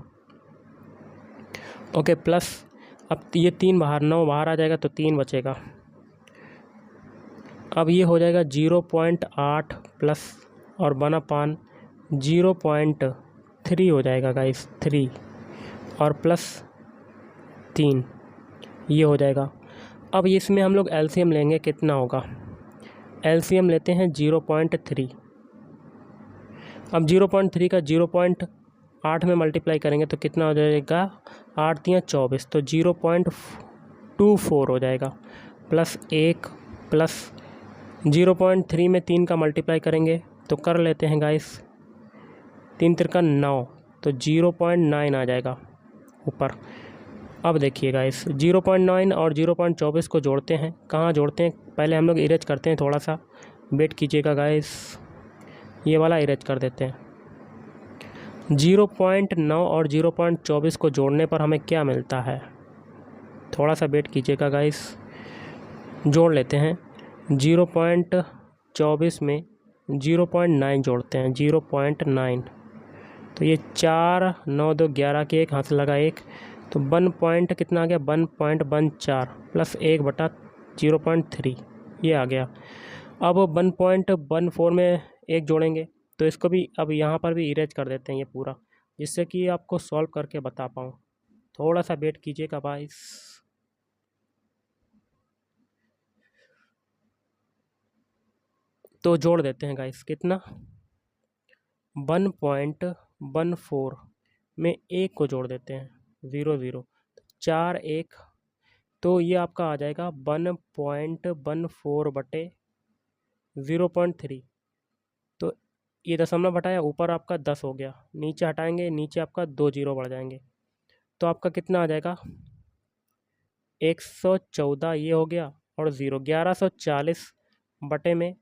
ओके प्लस अब ये 3 बाहर 9 बाहर आ जाएगा तो 3 बचेगा। अब ये हो जाएगा 0.8 प्लस और 1/0.3 हो जाएगा गाइस 3 और प्लस 3 ये हो जाएगा। अब इसमें हम लोग एलसीएम लेंगे, कितना होगा, एलसीएम लेते हैं 0.3। अब 0.3 का 0.8 में मल्टीप्लाई करेंगे तो कितना हो जाएगा, 8 × 24 तो 0.24 हो जाएगा। प्लस 1 प्लस 0.3 में 3 का मल्टीप्लाई करेंगे तो कर लेते हैं गाइस, 3 × 9 तो 0.9 आ जाएगा ऊपर। अब देखिए गाइस 0.9 और 0.24 को जोड़ते हैं, कहाँ जोड़ते हैं, पहले हम लोग इरेज करते हैं, थोड़ा सा वेट कीजिएगा गाइस, ये वाला इरेज कर देते हैं। 0.9 और 0.24 को जोड़ने पर हमें क्या मिलता है, थोड़ा सा वेट कीजिएगा गाइस, जोड़ लेते हैं। 0.24 में 0.9 जोड़ते हैं, 0.9 तो ये 4 9 2 11 के 1 हाथ से लगा 1 तो 1 पॉइंट कितना आ गया, 1.14 प्लस 1/0.3 ये आ गया। अब 1.14 में 1 जोड़ेंगे तो इसको भी अब यहाँ पर भी इरेज कर देते हैं ये पूरा, जिससे कि आपको सॉल्व करके बता पाऊँ। थोड़ा सा वेट कीजिएगा भाई। तो जोड़ देते हैं गाइस, कितना 1.14 में 1 को जोड़ देते हैं 0 0 4 1 तो ये आपका आ जाएगा 1.14 बटे 0.3। तो ये दशमलव हटाया, ऊपर आपका 10 हो गया, नीचे हटाएंगे नीचे आपका 2 0 बढ़ जाएंगे तो आपका कितना आ जाएगा 114 ये हो गया और 0 1140 बटे में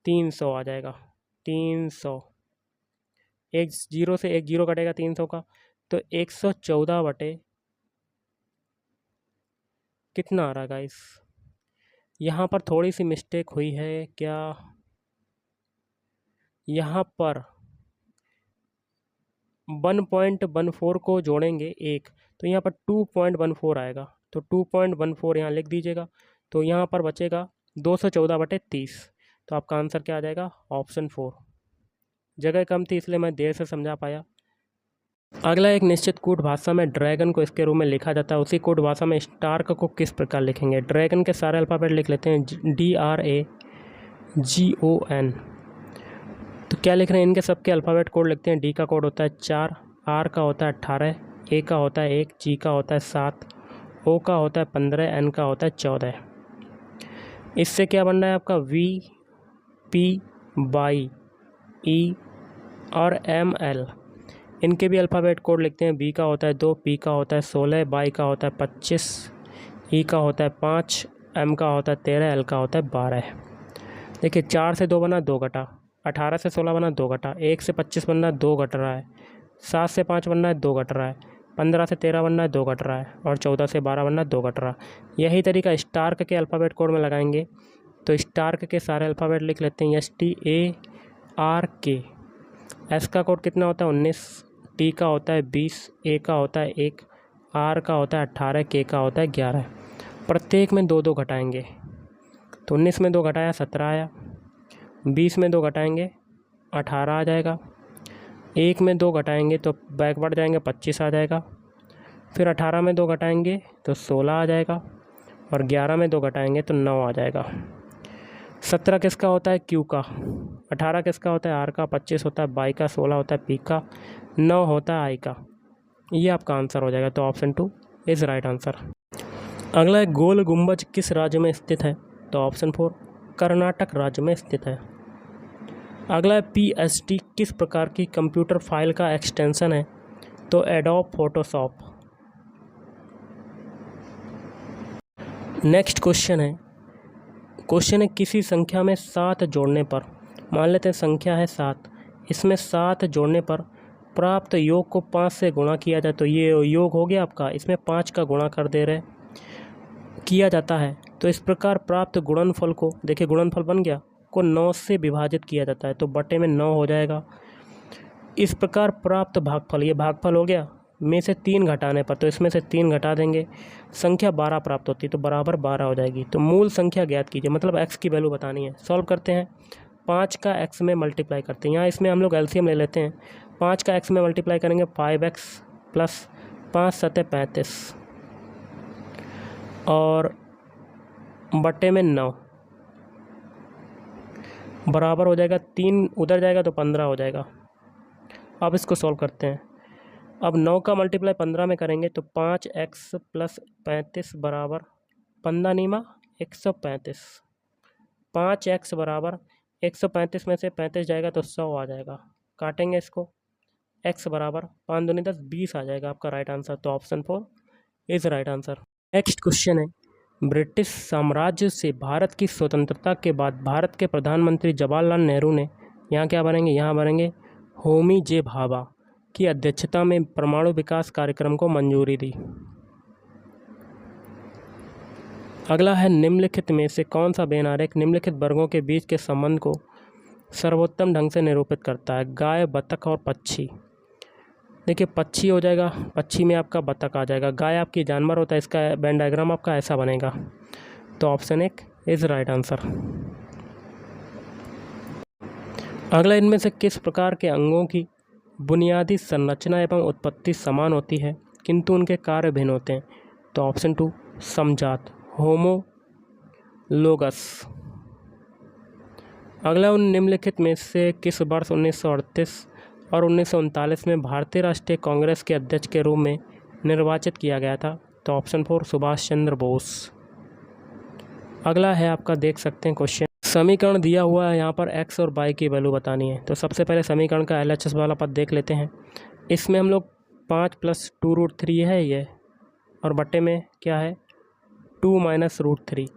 300 आ जाएगा। 300 एक 0 से 1 0 कटेगा 300 का तो 114 बटे कितना आ रहा है गाइस, यहाँ पर थोड़ी सी मिस्टेक हुई है क्या, यहाँ पर 1.14 को जोड़ेंगे 1 तो यहाँ पर 2.14 आएगा तो 2.14 यहाँ लिख दीजिएगा। तो यहाँ पर बचेगा 214 बटे 30 तो आपका आंसर क्या आ जाएगा, ऑप्शन 4। जगह कम थी इसलिए मैं देर से समझा पाया। अगला एक निश्चित कूट भाषा में ड्रैगन को इसके रूप में लिखा जाता है, उसी कूट भाषा में स्टार्क को किस प्रकार लिखेंगे। ड्रैगन के सारे अल्फ़ाबेट लिख लेते हैं, DRAGON। तो क्या लिख रहे हैं, इनके सबके अल्फ़ाबेट कोड लिखते हैं। डी का कोड होता है 4, आर का होता है 18, ए का होता है 1, जी का होता है 7, ओ का होता है 15, एन का होता है 14। इससे क्या बन रहा है आपका VP बाई ई और ML। इनके भी अल्फ़ाबेट कोड लिखते हैं। बी का होता है 2, पी का होता है 16, बाई का होता है 25, ई का होता है 5, एम का होता है 13, एल का होता है 12। देखिए 4 से 2 बना 2 घटा, 18 से 16 बना 2 घटा, 1 से 25 बनना 2 घट रहा है, 7 से 5 बनना है 2 घट रहा है, 15 से 13 बनना है 2 घट रहा है और 14 से 12 बनना है 2 घट रहा है। यही तरीका स्टार्क के अल्फ़ाबेट कोड में लगाएंगे। तो स्टार्क के सारे अल्फ़ाबेट लिख लेते हैं, STARK। एस का कोड कितना होता है 19, टी का होता है 20, ए का होता है 1 आर का होता है 18, के का होता है 11। प्रत्येक में 2 2 घटाएंगे तो 19 में 2 घटाया 17 आया, 20 में 2 घटाएंगे 18 आ जाएगा, 1 में 2 घटाएंगे तो बैकवर्ड जाएंगे 25 आ जाएगा, फिर 18 में 2 घटाएंगे तो 16 आ जाएगा, और 11 में 2 घटाएंगे तो 9 आ जाएगा। 17 किसका होता है? क्यू का। 18 किसका होता है? आर का। 25 होता है बाई का। 16 होता है पी का। 9 होता है आई का। ये आपका आंसर हो जाएगा। तो ऑप्शन 2 इज़ राइट आंसर। अगला है, गोल गुंबज किस राज्य में स्थित है? तो ऑप्शन 4 कर्नाटक राज्य में स्थित है। अगला है, पीएसडी किस प्रकार की कंप्यूटर फाइल का एक्सटेंशन है? तो एडोब फोटोशॉप। नेक्स्ट क्वेश्चन है किसी संख्या में 7 जोड़ने पर, मान लेते हैं संख्या है 7, इसमें 7 जोड़ने पर प्राप्त योग को 5 से गुणा किया जाए। तो ये योग हो गया आपका, इसमें 5 का गुणा कर दे रहे किया जाता है। तो इस प्रकार प्राप्त गुणनफल को, देखिए गुणनफल बन गया, को 9 से विभाजित किया जाता है तो बटे में 9 हो जाएगा। इस प्रकार प्राप्त भागफल, ये भागफल हो गया, में से 3 घटाने पर, तो इसमें से 3 घटा देंगे, संख्या 12 प्राप्त होती है तो बराबर 12 हो जाएगी। तो मूल संख्या ज्ञात कीजिए, मतलब x की वैल्यू बतानी है। सॉल्व करते हैं, 5 का x में मल्टीप्लाई करते हैं। यहाँ इसमें हम लोग एलसीएम ले लेते हैं। 5 का x में मल्टीप्लाई करेंगे 5x प्लस 5 7 35 और बटे में 9 बराबर हो जाएगा, 3 उधर जाएगा तो 15 हो जाएगा। अब इसको सॉल्व करते हैं। अब 9 का मल्टीप्लाई 15 में करेंगे तो 5x प्लस 35 बराबर 15 नीमा 135। 5x बराबर 135 में से 35 जाएगा तो 100 आ जाएगा। काटेंगे इसको, x बराबर 5 दूनी 10 20 आ जाएगा आपका राइट आंसर। तो option 4 is right answer. Next question है, ब्रिटिश साम्राज्य से भारत की स्वतंत्रता के बाद भारत के प्रधानमंत्री जवाहरलाल नेहरू ने यहाँ क्या बनेंगे? यहाँ बनेंगे होमी जे भाभा की अध्यक्षता में परमाणु विकास कार्यक्रम को मंजूरी दी। अगला है, निम्नलिखित में से कौन सा वेन आरेख निम्नलिखित वर्गों के बीच के संबंध को सर्वोत्तम ढंग से निरूपित करता है? गाय, बतख और पक्षी। देखिए पक्षी हो जाएगा, पक्षी में आपका बतख आ जाएगा। गाय आपकी जानवर होता है, इसका वेन डायग्राम आपका ऐसा बनेगा। तो ऑप्शन 1 इज़ राइट आंसर। अगला, इनमें से किस प्रकार के अंगों की बुनियादी संरचना एवं उत्पत्ति समान होती है किंतु उनके कार्य भिन्न होते हैं? तो ऑप्शन 2 समजात, होमोलोगस। अगला, उन निम्नलिखित में से किस वर्ष 1938 और 1939 में भारतीय राष्ट्रीय कांग्रेस के अध्यक्ष के रूप में निर्वाचित किया गया था? तो ऑप्शन 4 सुभाष चंद्र बोस। अगला है आपका, देख सकते हैं क्वेश्चन, समीकरण दिया हुआ है यहाँ पर x और y की वैल्यू बतानी है। तो सबसे पहले समीकरण का LHS वाला पद देख लेते हैं। इसमें हम लोग 5 + 2√3 है ये, और बटे में क्या है 2 - √3,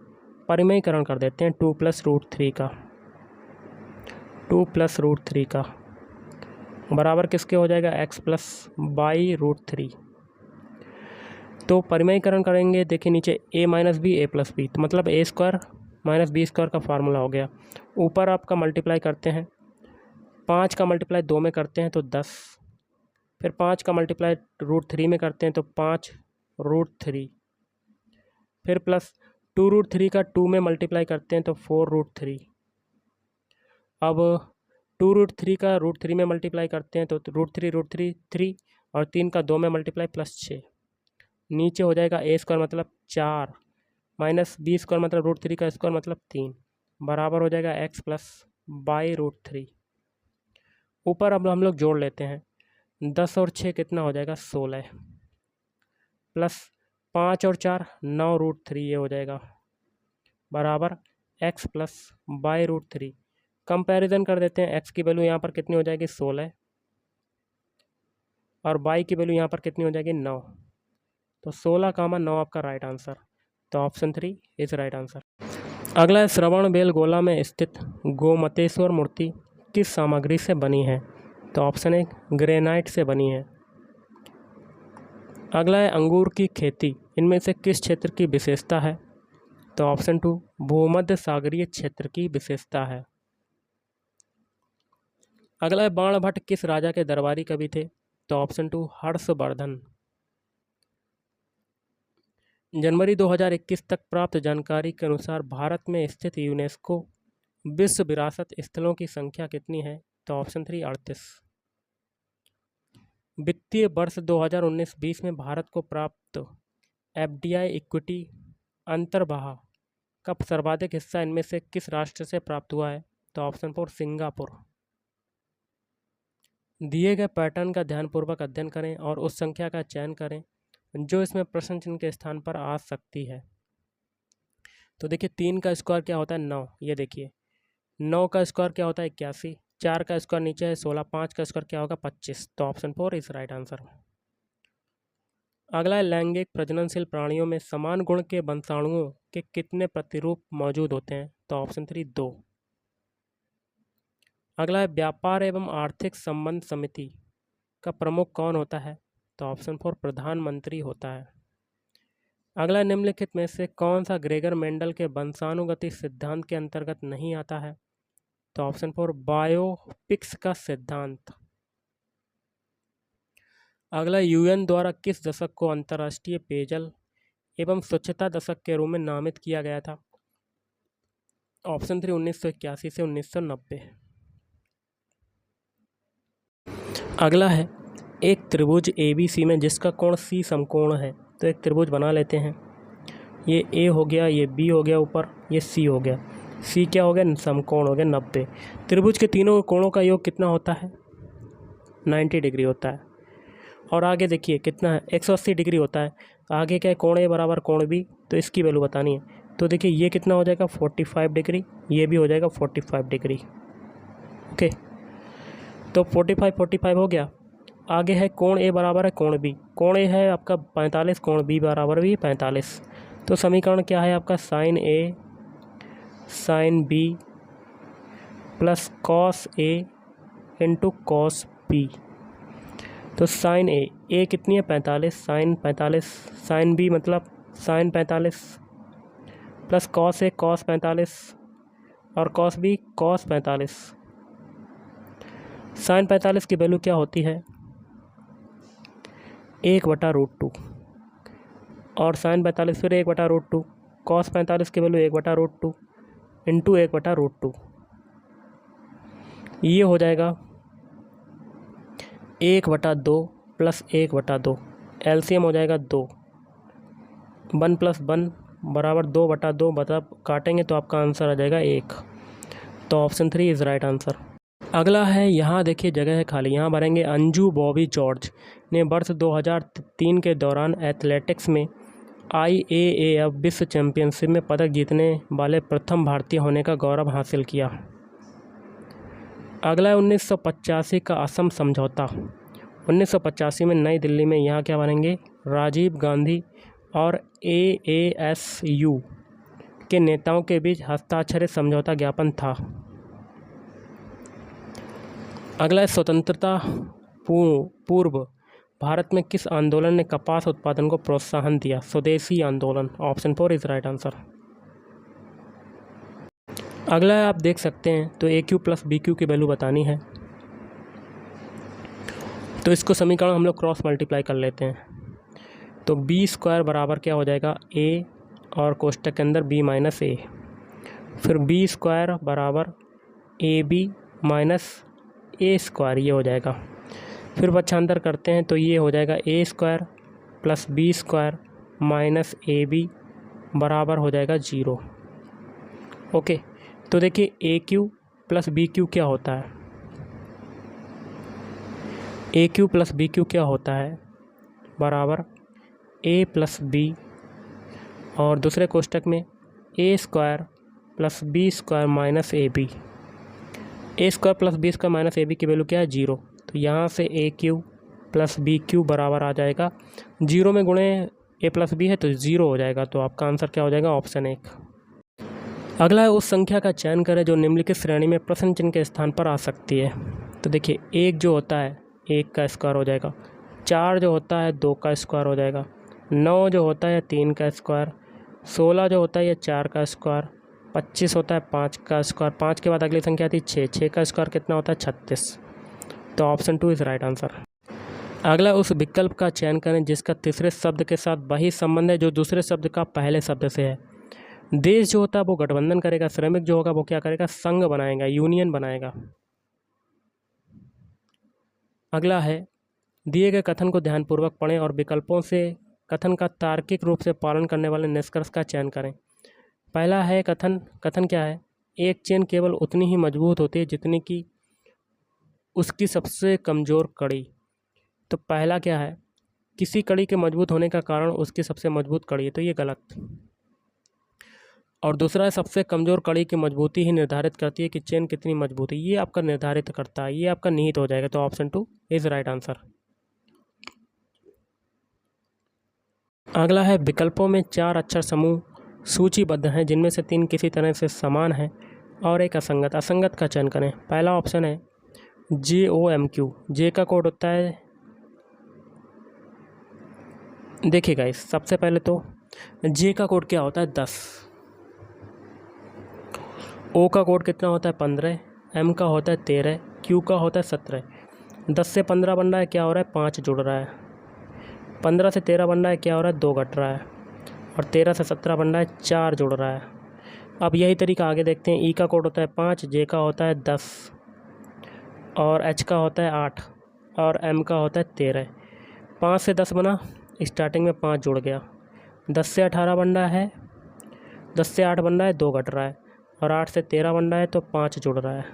परिमेयीकरण कर देते हैं 2 + √3 का, 2 + √3 का बराबर किसके हो जाएगा? x + y√3। तो परिमेयीकरण करेंगे, देखिए नीचे a - b a + b, तो मतलब a² - b² का फार्मूला हो गया। ऊपर आपका मल्टीप्लाई करते हैं, 5 का मल्टीप्लाई 2 में करते हैं तो 10, फिर 5 का मल्टीप्लाई √3 में करते हैं तो 5√3, फिर प्लस 2√3 का 2 में मल्टीप्लाई करते हैं तो 4√3। अब 2√3 का √3 में मल्टीप्लाई करते हैं तो √3 3 और 3 का 2 में मल्टीप्लाई +6। नीचे हो जाएगा a² मतलब 4 - b² मतलब √3 का स्क्वायर मतलब 3 बराबर हो जाएगा x + y√3। ऊपर अब हम लोग जोड़ लेते हैं, 10 और 6 कितना हो जाएगा? 16 प्लस 5 और 4 9√3 ये हो जाएगा बराबर x + y√3। कंपैरिजन कर देते हैं, x की वैल्यू यहाँ पर कितनी हो जाएगी? 16 और y की वैल्यू यहाँ पर कितनी हो जाएगी? 9। तो 16, 9 आपका राइट आंसर। तो ऑप्शन 3 इज़ राइट आंसर। अगला है, श्रवणबेलगोला में स्थित गोमतेश्वर मूर्ति किस सामग्री से बनी है? तो ऑप्शन 1 ग्रेनाइट से बनी है। अगला है, अंगूर की खेती इनमें से किस क्षेत्र की विशेषता है? तो ऑप्शन 2 भूमध्य सागरीय क्षेत्र की विशेषता है। अगला है, बाणभट्ट किस राजा के दरबारी कवि थे? तो ऑप्शन 2 हर्षवर्धन। जनवरी 2021 तक प्राप्त जानकारी के अनुसार भारत में स्थित यूनेस्को विश्व विरासत स्थलों की संख्या कितनी है? तो ऑप्शन 3 38। वित्तीय वर्ष 2019-20 में भारत को प्राप्त एफडीआई इक्विटी अंतर्वाह का सर्वाधिक हिस्सा इनमें से किस राष्ट्र से प्राप्त हुआ है? तो ऑप्शन 4 सिंगापुर। दिए गए पैटर्न का ध्यानपूर्वक अध्ययन करें और उस संख्या का चयन करें जो इसमें प्रश्न चिन्ह के स्थान पर आ सकती है। तो देखिए 3 का स्क्वायर क्या होता है? 9। ये देखिए 9 का स्क्वायर क्या होता है? 81। 4 का स्क्वायर नीचे है 16। 5 का स्क्वायर क्या होगा? 25। तो ऑप्शन 4 इज राइट आंसर। अगला है लैंगिक प्रजननशील प्राणियों में समान गुण के वंशाणुओं के कितने प्रतिरूप मौजूद होते हैं? तो ऑप्शन 3 2। अगला है व्यापार एवं आर्थिक संबंध समिति का प्रमुख कौन होता है? तो ऑप्शन 4 प्रधानमंत्री होता है। अगला निम्नलिखित में से कौन सा ग्रेगर मेंडल के वंशानुगति सिद्धांत के अंतर्गत नहीं आता है? तो ऑप्शन 4 बायोपिक्स का सिद्धांत। अगला यूएन द्वारा किस दशक को अंतर्राष्ट्रीय पेयजल एवं स्वच्छता दशक के रूप में नामित किया गया था? ऑप्शन 3 1981 से 1990। अगला है एक त्रिभुज ABC में जिसका कोण C समकोण है। तो एक त्रिभुज बना लेते हैं। ये A हो गया, ये B हो गया ऊपर, ये C हो गया। C क्या हो गया? समकोण हो गया 90। त्रिभुज के तीनों कोणों का योग कितना होता है? 90 डिग्री होता है। और आगे देखिए कितना है? 180 डिग्री होता है। आगे क्या है? कोण A बराबर कोण B। तो इसकी वैल्यू बतानी है। तो देखिए ये कितना हो जाएगा? 45 डिग्री। ये भी हो जाएगा 45 डिग्री। ओके, तो 45 हो गया। आगे है कोण A बराबर है कोण B। कोण A है आपका 45, कोण B बराबर भी 45। तो समीकरण क्या है आपका? Sine A sine B plus cos A into cos B। तो साइन A कितनी है? 45, साइन 45, साइन B मतलब sine 45 plus cos A cos 45 और कॉस B कॉस 45। साइन 45 की वैल्यू क्या होती है? 1/√2 और साइन 45 फिर 1/√2। कॉस 45 की वैल्यू 1/√2 इंटू 1/√2। ये हो जाएगा 1/2 प्लस 1/2। एलसीएम हो जाएगा 2। 1 + 1 बराबर 2/2। मतलब काटेंगे तो आपका आंसर आ जाएगा 1। तो ऑप्शन 3 इज़ राइट आंसर। अगला है यहाँ देखिए जगह है खाली, यहाँ भरेंगे अंजू बॉबी जॉर्ज ने वर्ष 2003 के दौरान एथलेटिक्स में IAAF विश्व चैंपियनशिप में पदक जीतने वाले प्रथम भारतीय होने का गौरव हासिल किया। अगला है 1985 का असम समझौता। 1985 में नई दिल्ली में यहाँ क्या बनेंगे? राजीव गांधी और AASU के नेताओं के बीच हस्ताक्षरित समझौता ज्ञापन था। अगला है स्वतंत्रता पूर्व भारत में किस आंदोलन ने कपास उत्पादन को प्रोत्साहन दिया? स्वदेशी आंदोलन। Option 4 is right answer. अगला है आप देख सकते हैं तो AQ + BQ की वैल्यू बतानी है। तो इसको समीकरण हम लोग क्रॉस मल्टीप्लाई कर लेते हैं। तो B² बराबर क्या हो जाएगा? A और कोष्टक के अंदर B - A। फिर B² बराबर AB - A²। ये हो जाएगा। फिर पक्षांतर करते हैं तो ये हो जाएगा A² + B² - AB बराबर हो जाएगा 0। ओके, तो देखिए AQ + BQ क्या होता है? AQ + BQ क्या होता है? बराबर A + B और दूसरे कोष्टक में A² + B² - AB। A² + B² - AB की वैल्यू क्या है? 0। तो यहाँ से AQ + BQ बराबर आ जाएगा 0 में गुणे A + B है तो 0 हो जाएगा। तो आपका आंसर क्या हो जाएगा? ऑप्शन 1। अगला है उस संख्या का चयन करें जो निम्नलिखित श्रेणी में प्रश्न चिन्ह के स्थान पर आ सकती है। तो देखिए 1 जो होता है 1 का स्क्वायर हो जाएगा, 4 जो होता है 2 का स्क्वायर हो जाएगा, 9 जो होता है 3 का स्क्वायर, 16 जो होता है ये 4 का स्क्वायर, 25 होता है 5 का स्क्वायर, 5 के बाद अगली संख्या आती है 6 का स्क्वायर कितना होता है? 36। तो ऑप्शन 2 इज़ राइट आंसर। अगला उस विकल्प का चयन करें जिसका तीसरे शब्द के साथ वही संबंध है जो दूसरे शब्द का पहले शब्द से है। देश जो होता है वो गठबंधन करेगा, श्रमिक जो होगा वो क्या करेगा, संघ बनाएगा, यूनियन बनाएगा। अगला है, दिए गए कथन को ध्यानपूर्वक पढ़ें और विकल्पों से कथन का तार्किक रूप से पालन करने वाले निष्कर्ष का चयन करें। पहला है कथन क्या है, एक चेन केवल उतनी ही मजबूत होती है जितनी कि उसकी सबसे कमज़ोर कड़ी। तो पहला क्या है, किसी कड़ी के मजबूत होने का कारण उसकी सबसे मजबूत कड़ी है, तो ये गलत। और दूसरा है, सबसे कमज़ोर कड़ी की मजबूती ही निर्धारित करती है कि चेन कितनी मजबूत है, ये आपका निर्धारित करता है, ये आपका निहित हो जाएगा। तो ऑप्शन 2 इज़ राइट आंसर। अगला है, विकल्पों में 4 अक्षर समूह सूचीबद्ध हैं जिनमें से 3 किसी तरह से समान हैं और एक असंगत। असंगत का चयन करें। पहला ऑप्शन है JOMQ। जे का कोड होता है, देखिए गाइस, सबसे पहले तो जे का कोड क्या होता है, 10। ओ का कोड कितना होता है, 15। एम का होता है 13। क्यू का होता है 17। 10 से 15 बन रहा है, क्या हो रहा है, 5 जुड़ रहा है। 15 से 13 बन रहा है, क्या हो रहा है, 2 घट रहा है। और 13 से 17 बन रहा है, 4 जुड़ रहा है। अब यही तरीका आगे देखते हैं। ई का कोड होता है 5, जे का होता है 10, और एच का होता है 8, और एम का होता है 13। 5 से 10 बना, स्टार्टिंग में 5 जुड़ गया। 10 से 18 बन रहा है, 10 से 8 बन रहा है, 2 घट रहा है। और 8 से 13 बन रहा है, तो 5 जुड़ रहा है।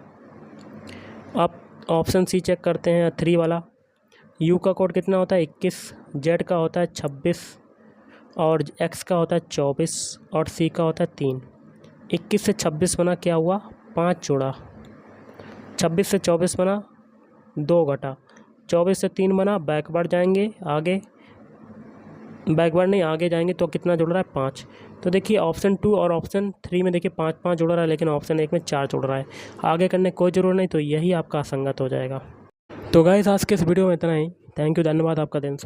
अब ऑप्शन सी चेक करते हैं, 3 वाला। यू का कोड कितना होता है, 21। जेड का होता है 26, और एक्स का होता है 24, और सी का होता है 3। 21 से 26 बना, क्या हुआ, 5 जुड़ा। 26 से 24 बना, 2 घटा। 24 से 3 बना, बैकवर्ड जाएंगे, आगे बैकवर्ड नहीं, आगे जाएंगे तो कितना जुड़ रहा है, 5। तो देखिए ऑप्शन 2 और ऑप्शन 3 में देखिए 5-5 जुड़ रहा है, लेकिन ऑप्शन 1 में 4 जुड़ रहा है। आगे करने कोई ज़रूरत नहीं, तो यही आपका असंगत हो जाएगा। तो गाइस, आज के इस वीडियो में इतना ही। थैंक यू, धन्यवाद आपका दिन।